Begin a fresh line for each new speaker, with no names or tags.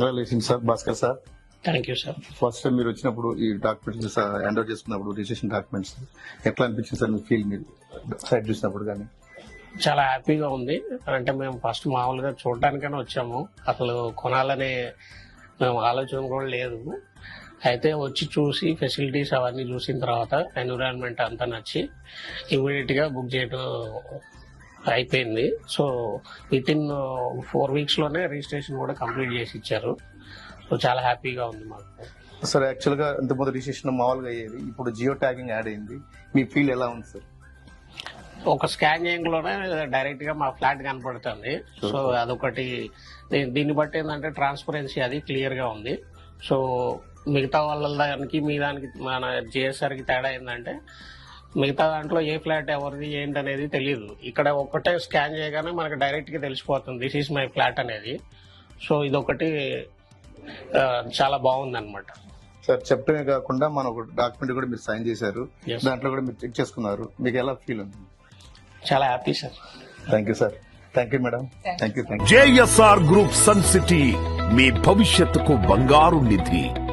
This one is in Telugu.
Congratulation sir Bhaskar sir.
Thank you sir.
First time మీరు వచ్చినప్పుడు ఈ డాక్యుమెంట్స్ హ్యాండ్ ఓవర్ చేసుకున్నప్పుడు రిజిస్ట్రేషన్ డాక్యుమెంట్స్ ఎట్లా అనిపించింది సార్ మీ ఫీల్ మీరు సైట్ చూసినప్పుడు కానీ?
చాలా హ్యాపీగా ఉంది. అంటే మేము ఫస్ట్ మామూలుగా చూడడానికైనా వచ్చాము, అసలు కొనాలనే మేము ఆలోచన కూడా లేదు. అయితే వచ్చి చూసి ఫెసిలిటీస్ అవన్నీ చూసిన తర్వాత ఎన్విరాన్మెంట్ అంతా నచ్చి ఇమీడియట్ గా బుక్ చేయడం అయిపోయింది. సో విత్ ఇన్ 4 weeks లోనే రిజిస్ట్రేషన్ కూడా కంప్లీట్ చేసి ఇచ్చారు. సో చాలా హ్యాపీగా ఉంది మాకు.
సార్ యాక్చువల్ గా ఇంతకుముందు రిజిస్ట్రేషన్ మామూలుగా అయ్యేది, ఇప్పుడు జియో ట్యాగింగ్ యాడ్ అయింది, మీ ఫీల్ ఎలా ఉంది సార్?
ఒక స్కానింగ్ లోనే డైరెక్ట్ గా మా ఫ్లాట్ కనపడుతుంది. సో అదొకటి. దీన్ని బట్టి ఏంటంటే ట్రాన్స్పరెన్సీ అది క్లియర్ గా ఉంది. సో మిగతా వాళ్ళ దానికి మీ దానికి మన జిఎస్ఆర్ కి తేడా ఏంటంటే మిగతా దాంట్లో ఏ ఫ్లాట్ ఎవరిది ఏంటి అనేది తెలియదు. ఇక్కడ ఒక్కటే స్కాన్ చేయగానే మనకు డైరెక్ట్ గా తెలిసిపోతుంది దిస్ ఈస్ మై ఫ్లాట్ అనేది. సో ఇదొకటి చాలా బాగుంది అనమాట.
సార్ చెప్పడమే కాకుండా మన ఒక డాక్యుమెంట్ కూడా మీరు సైన్ చేశారు, దాంట్లో కూడా మీరు చెక్ చేసుకున్నారు, మీకు ఎలా ఫీల్ ఉంది?
చాలా happy sir.
Thank you sir. Thank you madam. Thank you.
JSR group Sun City, మీ భవిష్యత్తుకు బంగారు నిధి.